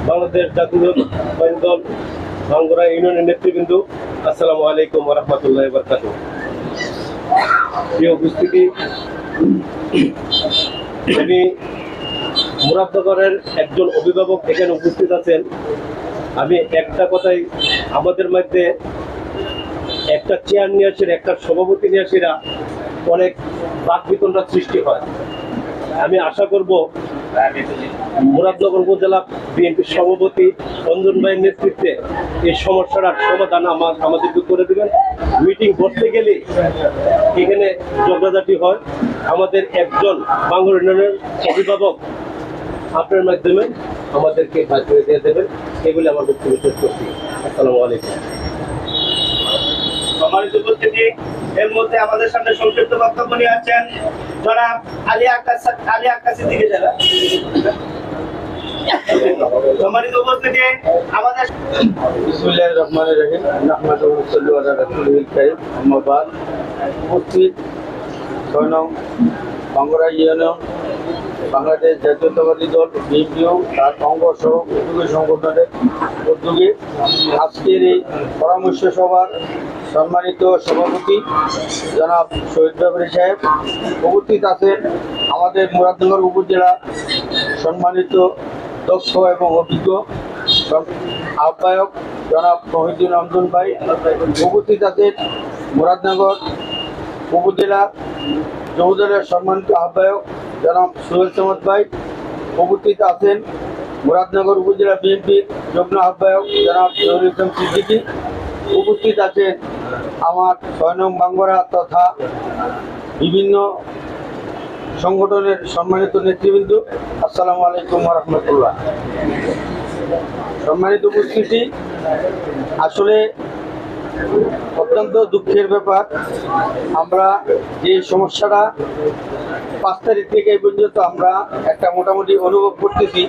বাংলাদেশ জাতীয়তাবাদী দল ভাঙ্গুড়া ইউনিয়নের নেতৃবৃন্দ, আসসালামু আলাইকুম ওয়া রাহমাতুল্লাহি ওয়া বারাকাতুহু। প্রিয় উপস্থিতি, আমি মুরাদনগরের একজন অভিভাবক এখানে উপস্থিত আছেন। আমি একটা কথাই, আমাদের মধ্যে একটা চেয়ার নিয়ে আসেন, একটা সভাপতি নিয়ে আসেরা অনেক বাকবিতণ্ডা সৃষ্টি হয়। আমি আশা করব মুরাদনগর উপজেলা বিএনপির সভাপতি রঞ্জন ভাইয়ের নেতৃত্বে এই সমস্যাটার সমাধান আমাদেরকে করে দেবেন। মিটিং বসতে গেলে এখানে ঝগড়াঝাটি হয়। আমাদের একজন বাঙ্গুড়া ইউনিয়নের অভিভাবক আপনার মাধ্যমে আমাদেরকে ভাগ করে দিয়ে দেবেন, এগুলি আমার বক্তব্য শেষ করছি। আসসালামু আলাইকুম। সম্মানিত উপস্থিতি, এর মধ্যে আমাদের সামনে সংক্ষিপ্ত বক্তব্য নিয়ে আছেন জনাব আলী আক্কাস দিকে যারা। সম্মানিত উপস্থিতি, আমাদের বিসমিল্লাহির রহমানির রহিম, নাহমাদুহু ওয়া সাল্লাল্লাহু আলা রাসূলিল কারীম, আম্মা বাদ। উপস্থিত ৬ নং ভাঙ্গুড়া ইউনিয়ন বাংলাদেশ জাতীয়তাবাদী দল বিএনপিও তার অঙ্গ সহ উদ্যোগী সংগঠনের উদ্যোগে আজকের এই পরামর্শ সভার সম্মানিত সভাপতি জনাব শহীদ ব্যাপারী সাহেব, উপস্থিত আছেন আমাদের মুরাদনগর উপজেলা সম্মানিত দক্ষ এবং অভিজ্ঞ আহ্বায়ক জনাব মহিউদ্দিন রঞ্জন ভাই, উপস্থিত আছেন মুরাদনগর উপজেলা যুবদলের সম্মানিত আহ্বায়ক জনাব সোহেল চমৎ ভাই, উপস্থিত আছেন মুরাদনগর উপজেলা বিএনপির যুগ্ম আহ্বায়ক জনাব জহুরুল ইসলাম সিদ্দিকী, উপস্থিত আছেন আমার ৬ নং ভাঙ্গুড়া তথা বিভিন্ন সংগঠনের সম্মানিত নেতৃবৃন্দ। আসসালামু আলাইকুম ওয়া রাহমাতুল্লাহ। সম্মানিত উপস্থিতি, আসলে অত্যন্ত দুঃখের ব্যাপার, আমরা যে সমস্যাটা 5 তারিখ থেকে এই পর্যন্ত আমরা একটা মোটামুটি অনুভব করতেছি।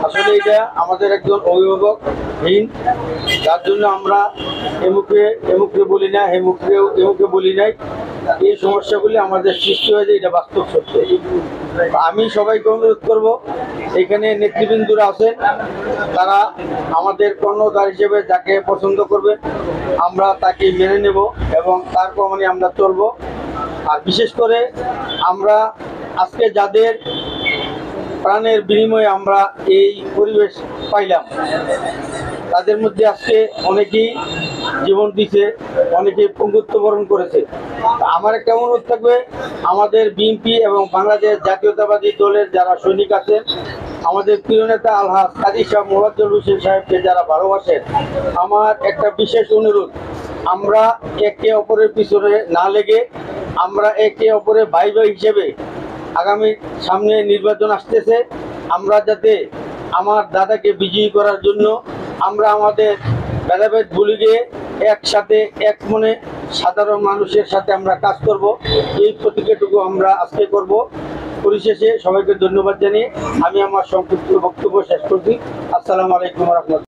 আসলে এটা আমাদের একজন অভিভাবকহীন, যার জন্য আমরা এমুখে বলি না, এমুখে বলি নাই। এই সমস্যাগুলি আমাদের সৃষ্টি হয়েছে, এটা বাস্তব সত্য। আমি সবাইকে অনুরোধ করব, এখানে নেতৃবৃন্দরা আছেন, তারা আমাদের কর্ণধার হিসেবে যাকে পছন্দ করবেন আমরা তাকে মেনে নেব এবং তার প্রমাণে আমরা চলব। আর বিশেষ করে আমরা আজকে যাদের প্রাণের বিনিময়ে আমরা এই পরিবেশ পাইলাম, তাদের মধ্যে আজকে অনেকেই জীবন দিছে, অনেকেই পঙ্গুত্ব বরণ করেছে। আমার একটা অনুরোধ থাকবে, আমাদের বিএনপি এবং বাংলাদেশ জাতীয়তাবাদী দলের যারা সৈনিক আছেন, আমাদের প্রিয় নেতা আলহাজ কাজী শাহ মোফাজ্জল হোসেন সাহেবকে যারা ভালোবাসেন, আমার একটা বিশেষ অনুরোধ, আমরা একে অপরের পিছনে না লেগে আমরা একে অপরের ভাই ভাই হিসেবে আগামী সামনে নির্বাচন আসতেছে, আমরা যাতে আমার দাদাকে বিজয়ী করার জন্য আমরা আমাদের ভেদাভেদ ভুলে গিয়ে একসাথে এক মনে সাধারণ মানুষের সাথে আমরা কাজ করব, এই প্রতিজ্ঞাটুকু আমরা আজকে করব। পরিশেষে সবাইকে ধন্যবাদ জানিয়ে আমি আমার সংক্ষিপ্ত বক্তব্য শেষ করছি। আসসালামু আলাইকুম ওয়া রাহমাতুল্লাহ।